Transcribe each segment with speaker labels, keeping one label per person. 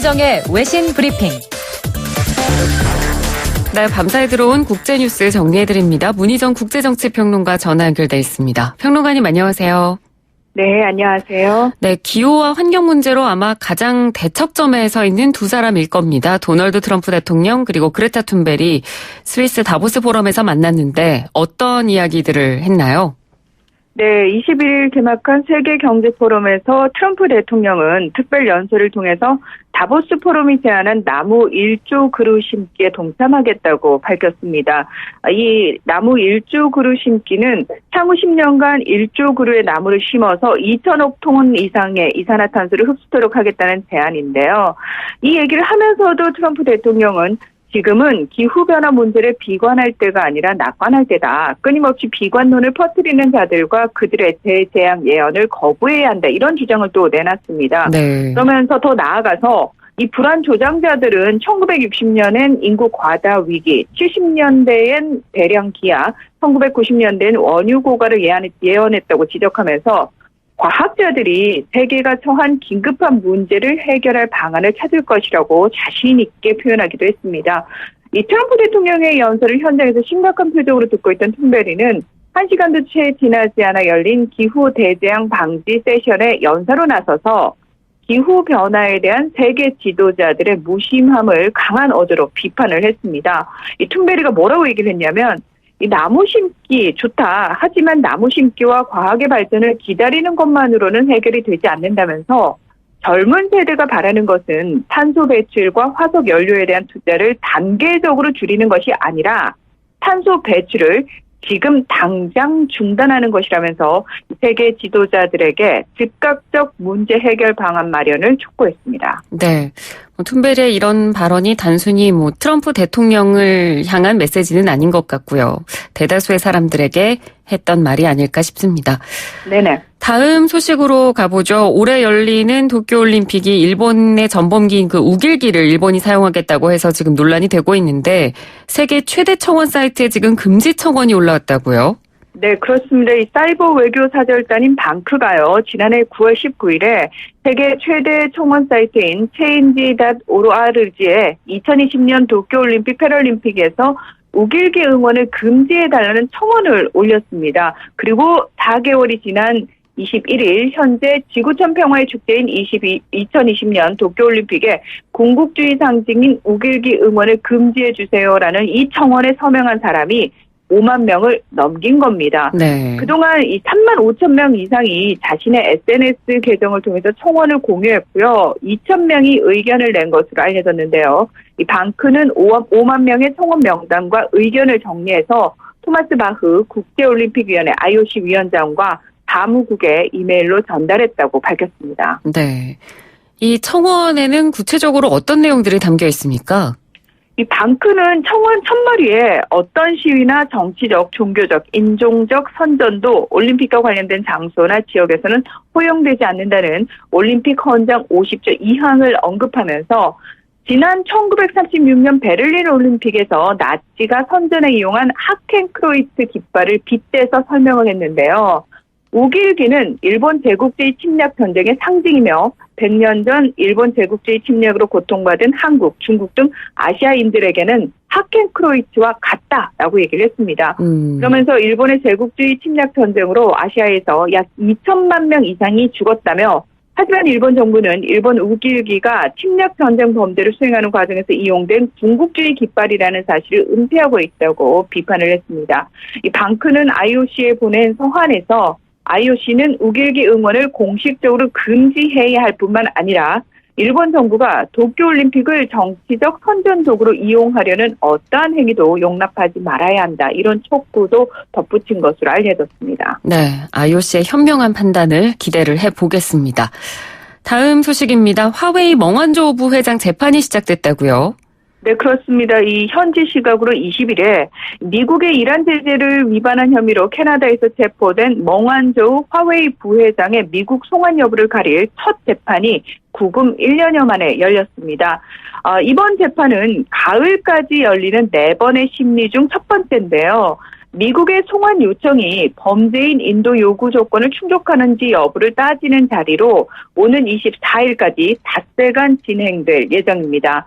Speaker 1: 문희정의 외신 브리핑. 네, 밤사이 들어온 국제뉴스 정리해드립니다. 문희정 국제정치평론가 전화 연결돼 있습니다. 평론가님 안녕하세요.
Speaker 2: 네, 안녕하세요.
Speaker 1: 네, 기후와 환경 문제로 아마 가장 대척점에 서 있는 두 사람일 겁니다. 도널드 트럼프 대통령 그리고 그레타 툰베리 스위스 다보스 포럼에서 만났는데 어떤 이야기들을 했나요?
Speaker 2: 네, 21일 개막한 세계경제포럼에서 트럼프 대통령은 특별 연설을 통해서 다보스 포럼이 제안한 나무 1조 그루 심기에 동참하겠다고 밝혔습니다. 이 나무 1조 그루 심기는 향후 10년간 1조 그루의 나무를 심어서 2천억 톤 이상의 이산화탄소를 흡수토록 하겠다는 제안인데요. 이 얘기를 하면서도 트럼프 대통령은 지금은 기후변화 문제를 비관할 때가 아니라 낙관할 때다. 끊임없이 비관론을 퍼뜨리는 자들과 그들의 대재앙 예언을 거부해야 한다. 이런 주장을 또 내놨습니다.
Speaker 1: 네.
Speaker 2: 그러면서 더 나아가서 이 불안 조장자들은 1960년엔 인구 과다 위기, 70년대엔 대량 기아, 1990년대엔 원유 고갈을 예언했다고 지적하면서 과학자들이 세계가 처한 긴급한 문제를 해결할 방안을 찾을 것이라고 자신 있게 표현하기도 했습니다. 이 트럼프 대통령의 연설을 현장에서 심각한 표정으로 듣고 있던 툰베리는 1시간도 채 지나지 않아 열린 기후 대재앙 방지 세션에 연사로 나서서 기후변화에 대한 세계 지도자들의 무심함을 강한 어조로 비판을 했습니다. 이 툰베리가 뭐라고 얘기를 했냐면 이 나무 심기 좋다. 하지만 나무 심기와 과학의 발전을 기다리는 것만으로는 해결이 되지 않는다면서 젊은 세대가 바라는 것은 탄소 배출과 화석 연료에 대한 투자를 단계적으로 줄이는 것이 아니라 탄소 배출을 지금 당장 중단하는 것이라면서 세계 지도자들에게 즉각적 문제 해결 방안 마련을 촉구했습니다.
Speaker 1: 네. 툰베리의 이런 발언이 단순히 트럼프 대통령을 향한 메시지는 아닌 것 같고요. 대다수의 사람들에게 했던 말이 아닐까 싶습니다.
Speaker 2: 네네.
Speaker 1: 다음 소식으로 가보죠. 올해 열리는 도쿄올림픽이 일본의 전범기인 그 우길기를 일본이 사용하겠다고 해서 지금 논란이 되고 있는데 세계 최대 청원 사이트에 지금 금지 청원이 올라왔다고요?
Speaker 2: 네, 그렇습니다. 이 사이버 외교 사절단인 방크가요, 지난해 9월 19일에 세계 최대 청원 사이트인 change.org에 2020년 도쿄올림픽 패럴림픽에서 우길기 응원을 금지해달라는 청원을 올렸습니다. 그리고 4개월이 지난 21일 현재 지구촌 평화의 축제인 2020년 도쿄올림픽에 군국주의 상징인 우길기 응원을 금지해주세요라는 이 청원에 서명한 사람이 5만 명을 넘긴 겁니다.
Speaker 1: 네.
Speaker 2: 그동안 이 3만 5천 명 이상이 자신의 SNS 계정을 통해서 청원을 공유했고요. 2천 명이 의견을 낸 것으로 알려졌는데요. 이 방크는 5만 명의 청원 명단과 의견을 정리해서 토마스 바흐 국제올림픽위원회 IOC 위원장과 사무국에 이메일로 전달했다고 밝혔습니다.
Speaker 1: 네. 이 청원에는 구체적으로 어떤 내용들이 담겨 있습니까?
Speaker 2: 이 방크는 청원 첫머리에 어떤 시위나 정치적, 종교적, 인종적 선전도 올림픽과 관련된 장소나 지역에서는 허용되지 않는다는 올림픽 헌장 50조 2항을 언급하면서 지난 1936년 베를린 올림픽에서 나치가 선전에 이용한 하켄크로이트 깃발을 빗대서 설명을 했는데요. 우길기는 일본 제국주의 침략 전쟁의 상징이며 100년 전 일본 제국주의 침략으로 고통받은 한국, 중국 등 아시아인들에게는 하켄크로이츠와 같다라고 얘기를 했습니다. 그러면서 일본의 제국주의 침략 전쟁으로 아시아에서 약 2천만 명 이상이 죽었다며 하지만 일본 정부는 일본 우길기가 침략 전쟁 범죄를 수행하는 과정에서 이용된 군국주의 깃발이라는 사실을 은폐하고 있다고 비판을 했습니다. 이 방크는 IOC에 보낸 서한에서 IOC는 우길기 응원을 공식적으로 금지해야 할 뿐만 아니라 일본 정부가 도쿄올림픽을 정치적 선전도구로 이용하려는 어떠한 행위도 용납하지 말아야 한다. 이런 촉구도 덧붙인 것으로 알려졌습니다.
Speaker 1: 네, IOC의 현명한 판단을 기대를 해보겠습니다. 다음 소식입니다. 화웨이 멍완조 부회장 재판이 시작됐다고요?
Speaker 2: 네, 그렇습니다. 이 현지 시각으로 20일에 미국의 이란 제재를 위반한 혐의로 캐나다에서 체포된 멍완조 화웨이 부회장의 미국 송환 여부를 가릴 첫 재판이 구금 1년여 만에 열렸습니다. 이번 재판은 가을까지 열리는 4번의 심리 중 첫 번째인데요. 미국의 송환 요청이 범죄인 인도 요구 조건을 충족하는지 여부를 따지는 자리로 오는 24일까지 닷새간 진행될 예정입니다.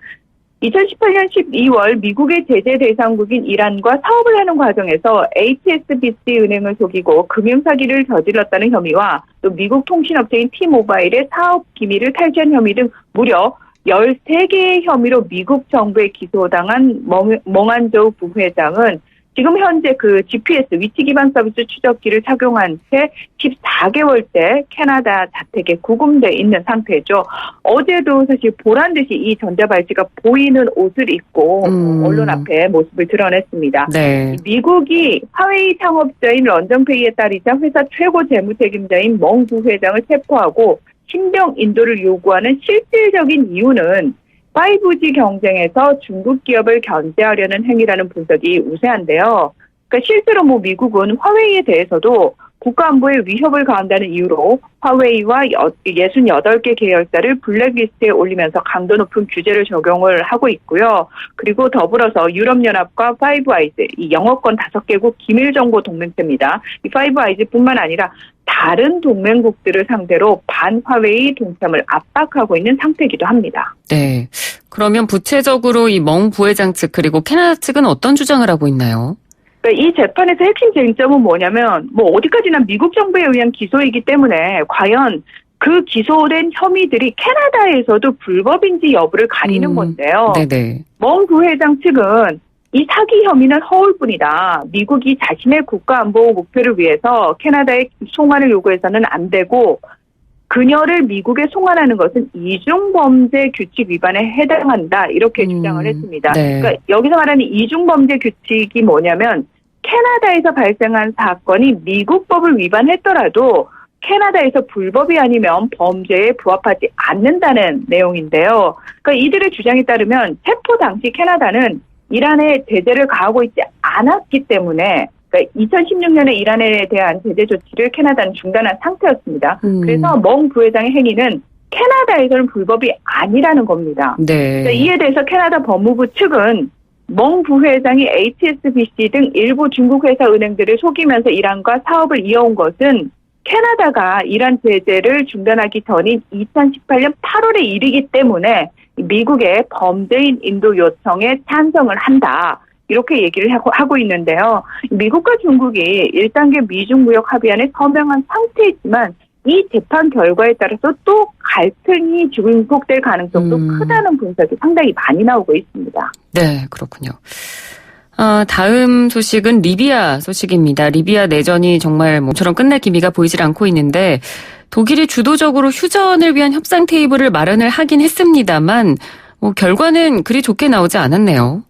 Speaker 2: 2018년 12월 미국의 제재 대상국인 이란과 사업을 하는 과정에서 HSBC 은행을 속이고 금융사기를 저질렀다는 혐의와 또 미국 통신업체인 T-모바일의 사업 기밀을 탈취한 혐의 등 무려 13개의 혐의로 미국 정부에 기소당한 멍한저우 부회장은 지금 현재 그 GPS 위치 기반 서비스 추적기를 착용한 채 14개월째 캐나다 자택에 구금돼 있는 상태죠. 어제도 사실 보란 듯이 이 전자발찌가 보이는 옷을 입고 언론 앞에 모습을 드러냈습니다.
Speaker 1: 네.
Speaker 2: 미국이 화웨이 창업자인 런던페이에 따르자 회사 최고 재무 책임자인 멍 부회장을 체포하고 신병 인도를 요구하는 실질적인 이유는 5G 경쟁에서 중국 기업을 견제하려는 행위라는 분석이 우세한데요. 그러니까 실제로 미국은 화웨이에 대해서도 국가안보에 위협을 가한다는 이유로 화웨이와 68개 계열사를 블랙리스트에 올리면서 강도 높은 규제를 적용을 하고 있고요. 그리고 더불어서 유럽연합과 파이브아이즈, 이 영어권 5개국 기밀정보 동맹체입니다. 이 파이브아이즈뿐만 아니라 다른 동맹국들을 상대로 반화웨이 동참을 압박하고 있는 상태이기도 합니다.
Speaker 1: 네. 그러면 구체적으로 이 멍 부회장 측 그리고 캐나다 측은 어떤 주장을 하고 있나요?
Speaker 2: 이 재판에서 핵심 쟁점은 뭐냐면 어디까지나 미국 정부에 의한 기소이기 때문에 과연 그 기소된 혐의들이 캐나다에서도 불법인지 여부를 가리는 건데요.
Speaker 1: 네네.
Speaker 2: 멍 부회장 측은 이 사기 혐의는 허울뿐이다. 미국이 자신의 국가안보 목표를 위해서 캐나다에 송환을 요구해서는 안 되고 그녀를 미국에 송환하는 것은 이중범죄 규칙 위반에 해당한다. 이렇게 주장을 했습니다.
Speaker 1: 네.
Speaker 2: 그러니까 여기서 말하는 이중범죄 규칙이 뭐냐면 캐나다에서 발생한 사건이 미국 법을 위반했더라도 캐나다에서 불법이 아니면 범죄에 부합하지 않는다는 내용인데요. 그러니까 이들의 주장에 따르면 체포 당시 캐나다는 이란에 제재를 가하고 있지 않았기 때문에 그러니까 2016년에 이란에 대한 제재 조치를 캐나다는 중단한 상태였습니다. 그래서 멍 부회장의 행위는 캐나다에서는 불법이 아니라는 겁니다.
Speaker 1: 네.
Speaker 2: 그러니까 이에 대해서 캐나다 법무부 측은 멍 부회장이 HSBC 등 일부 중국 회사 은행들을 속이면서 이란과 사업을 이어온 것은 캐나다가 이란 제재를 중단하기 전인 2018년 8월에 이르기 때문에 미국의 범죄인 인도 요청에 찬성을 한다. 이렇게 얘기를 하고 있는데요. 미국과 중국이 1단계 미중 무역 합의안에 서명한 상태이지만 이 재판 결과에 따라서 또 갈등이 증폭될 가능성도 크다는 분석이 상당히 많이 나오고 있습니다.
Speaker 1: 네, 그렇군요. 다음 소식은 리비아 소식입니다. 리비아 내전이 정말 모처럼 끝날 기미가 보이질 않고 있는데 독일이 주도적으로 휴전을 위한 협상 테이블을 마련을 하긴 했습니다만 결과는 그리 좋게 나오지 않았네요.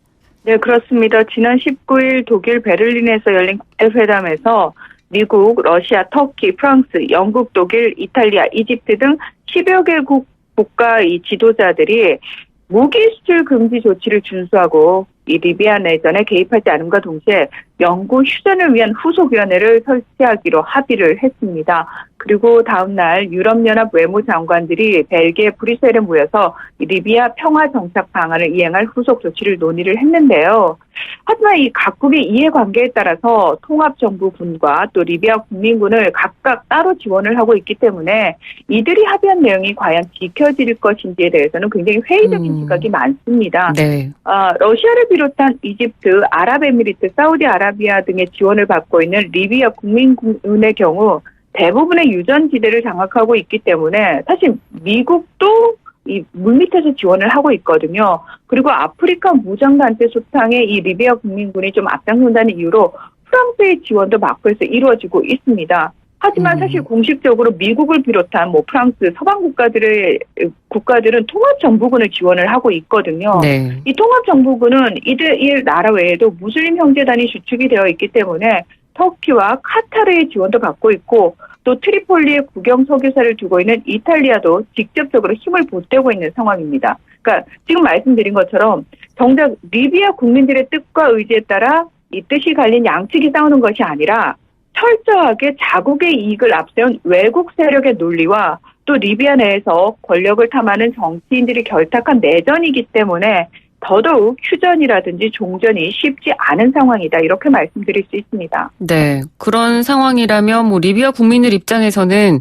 Speaker 2: 네, 그렇습니다. 지난 19일 독일 베를린에서 열린 국제회담에서 미국, 러시아, 터키, 프랑스, 영국, 독일, 이탈리아, 이집트 등 10여 개국 국가 이 지도자들이 무기 수출 금지 조치를 준수하고 이 리비아 내전에 개입하지 않음과 동시에 영구 휴전을 위한 후속위원회를 설치하기로 합의를 했습니다. 그리고 다음 날 유럽연합 외무장관들이 벨기에 브뤼셀에 모여서 리비아 평화 정착 방안을 이행할 후속 조치를 논의를 했는데요. 하지만 이 각국의 이해관계에 따라서 통합정부군과 또 리비아 국민군을 각각 따로 지원을 하고 있기 때문에 이들이 합의한 내용이 과연 지켜질 것인지에 대해서는 굉장히 회의적인 시각이 많습니다.
Speaker 1: 네.
Speaker 2: 러시아를 비롯한 이집트, 아랍에미리트, 사우디아라비아 등의 지원을 받고 있는 리비아 국민군의 경우 대부분의 유전지대를 장악하고 있기 때문에 사실 미국도 이 물밑에서 지원을 하고 있거든요. 그리고 아프리카 무장단체 소탕에 이 리비아 국민군이 좀 앞장선다는 이유로 프랑스의 지원도 막부에서 이루어지고 있습니다. 하지만 사실 공식적으로 미국을 비롯한 프랑스, 서방 국가들은 통합정부군을 지원을 하고 있거든요.
Speaker 1: 네.
Speaker 2: 이 통합정부군은 이 나라 외에도 무슬림 형제단이 주축이 되어 있기 때문에 터키와 카타르의 지원도 받고 있고 또 트리폴리에 국영 석유사를 두고 있는 이탈리아도 직접적으로 힘을 보태고 있는 상황입니다. 그러니까 지금 말씀드린 것처럼 정작 리비아 국민들의 뜻과 의지에 따라 이 뜻이 갈린 양측이 싸우는 것이 아니라 철저하게 자국의 이익을 앞세운 외국 세력의 논리와 또 리비아 내에서 권력을 탐하는 정치인들이 결탁한 내전이기 때문에 더더욱 휴전이라든지 종전이 쉽지 않은 상황이다. 이렇게 말씀드릴 수 있습니다.
Speaker 1: 네, 그런 상황이라면 뭐 리비아 국민들 입장에서는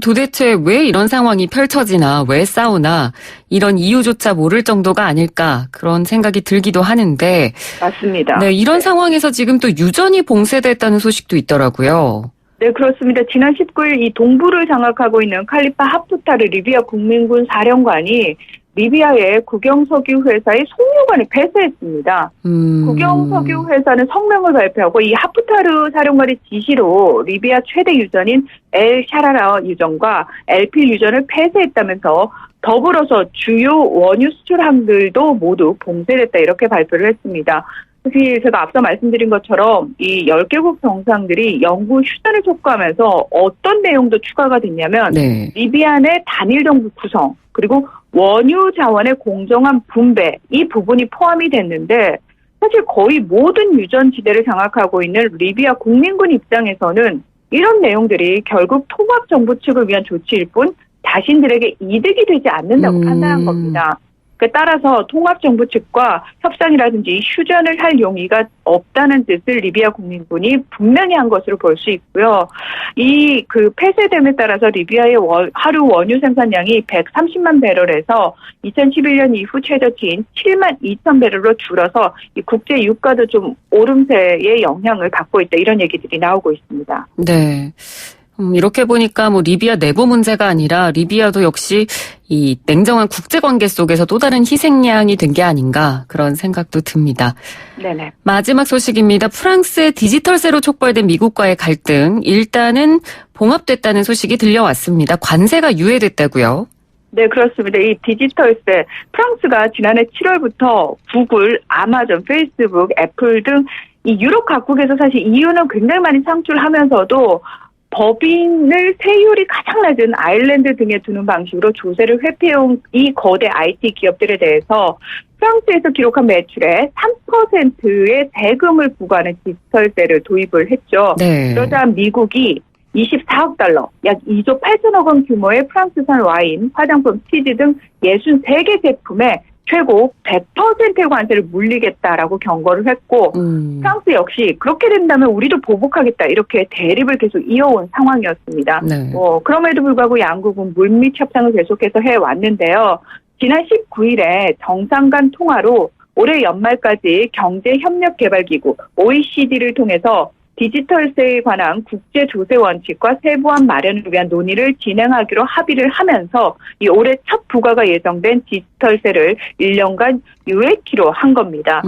Speaker 1: 도대체 왜 이런 상황이 펼쳐지나, 왜 싸우나, 이런 이유조차 모를 정도가 아닐까, 그런 생각이 들기도 하는데.
Speaker 2: 맞습니다.
Speaker 1: 네, 이런 상황에서 지금 또 유전이 봉쇄됐다는 소식도 있더라고요.
Speaker 2: 네, 그렇습니다. 지난 19일 이 동부를 장악하고 있는 칼리파 하프타르 리비아 국민군 사령관이 리비아의 국영석유 회사의 송유관을 폐쇄했습니다. 국영석유 회사는 성명을 발표하고 이 하프타르 사령관의 지시로 리비아 최대 유전인 엘 샤라라 유전과 엘필 유전을 폐쇄했다면서 더불어서 주요 원유 수출항들도 모두 봉쇄됐다 이렇게 발표를 했습니다. 사실 제가 앞서 말씀드린 것처럼 이 10개국 정상들이 영구 휴전을 촉구하면서 어떤 내용도 추가가 됐냐면
Speaker 1: 네.
Speaker 2: 리비아 내 단일 정부 구성 그리고 원유 자원의 공정한 분배 이 부분이 포함이 됐는데 사실 거의 모든 유전지대를 장악하고 있는 리비아 국민군 입장에서는 이런 내용들이 결국 통합정부 측을 위한 조치일 뿐 자신들에게 이득이 되지 않는다고 판단한 겁니다. 따라서 통합정부 측과 협상이라든지 휴전을 할 용의가 없다는 뜻을 리비아 국민군이 분명히 한 것으로 볼 수 있고요. 이 폐쇄됨에 따라서 리비아의 하루 원유 생산량이 130만 배럴에서 2011년 이후 최저치인 7만 2천 배럴로 줄어서 이 국제 유가도 좀 오름세의 영향을 받고 있다 이런 얘기들이 나오고 있습니다.
Speaker 1: 네. 이렇게 보니까 뭐 리비아 내부 문제가 아니라 리비아도 역시 이 냉정한 국제관계 속에서 또 다른 희생양이 된 게 아닌가 그런 생각도 듭니다.
Speaker 2: 네네.
Speaker 1: 마지막 소식입니다. 프랑스의 디지털세로 촉발된 미국과의 갈등 일단은 봉합됐다는 소식이 들려왔습니다. 관세가 유예됐다고요?
Speaker 2: 네, 그렇습니다. 이 디지털세, 프랑스가 지난해 7월부터 구글, 아마존, 페이스북, 애플 등 이 유럽 각국에서 사실 EU는 굉장히 많이 창출하면서도 법인을 세율이 가장 낮은 아일랜드 등에 두는 방식으로 조세를 회피해온 이 거대 IT 기업들에 대해서 프랑스에서 기록한 매출의 3%의 세금을 부과하는 디지털세를 도입을 했죠. 네. 그러자 미국이 24억 달러, 약 2조 8천억 원 규모의 프랑스산 와인, 화장품, 치즈 등 63개 제품에 최고 100%의 관세를 물리겠다라고 경고를 했고 프랑스 역시 그렇게 된다면 우리도 보복하겠다 이렇게 대립을 계속 이어온 상황이었습니다. 네. 그럼에도 불구하고 양국은 물밑 협상을 계속해서 해왔는데요. 지난 19일에 정상 간 통화로 올해 연말까지 경제협력개발기구 OECD를 통해서 디지털세에 관한 국제조세 원칙과 세부안 마련을 위한 논의를 진행하기로 합의를 하면서 이 올해 첫 부과가 예정된 디지털세를 1년간 유예키로 한 겁니다.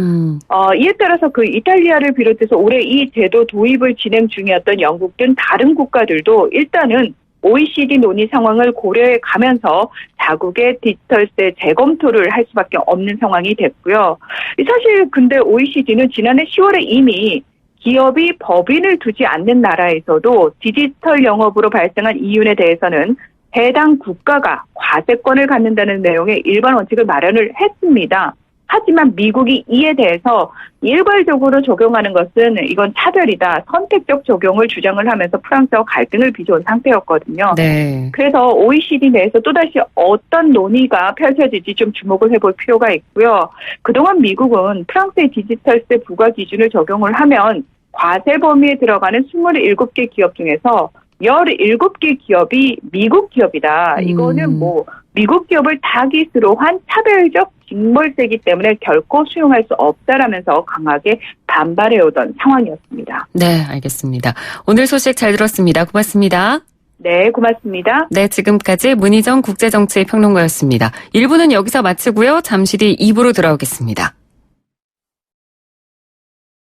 Speaker 2: 이에 따라서 이탈리아를 비롯해서 올해 이 제도 도입을 진행 중이었던 영국 등 다른 국가들도 일단은 OECD 논의 상황을 고려해 가면서 자국의 디지털세 재검토를 할 수밖에 없는 상황이 됐고요. 사실 근데 OECD는 지난해 10월에 이미 기업이 법인을 두지 않는 나라에서도 디지털 영업으로 발생한 이윤에 대해서는 해당 국가가 과세권을 갖는다는 내용의 일반 원칙을 마련을 했습니다. 하지만 미국이 이에 대해서 일괄적으로 적용하는 것은 이건 차별이다. 선택적 적용을 주장을 하면서 프랑스와 갈등을 빚어온 상태였거든요. 네. 그래서 OECD 내에서 또다시 어떤 논의가 펼쳐질지 좀 주목을 해볼 필요가 있고요. 그동안 미국은 프랑스의 디지털세 부과 기준을 적용을 하면 과세 범위에 들어가는 27개 기업 중에서 17개 기업이 미국 기업이다. 이거는 미국 기업을 타깃으로 한 차별적 징벌세이기 때문에 결코 수용할 수 없다라면서 강하게 반발해오던 상황이었습니다.
Speaker 1: 네, 알겠습니다. 오늘 소식 잘 들었습니다. 고맙습니다.
Speaker 2: 네, 고맙습니다.
Speaker 1: 네, 지금까지 문희정 국제정치평론가였습니다. 1부는 여기서 마치고요. 잠시 뒤 2부로 돌아오겠습니다.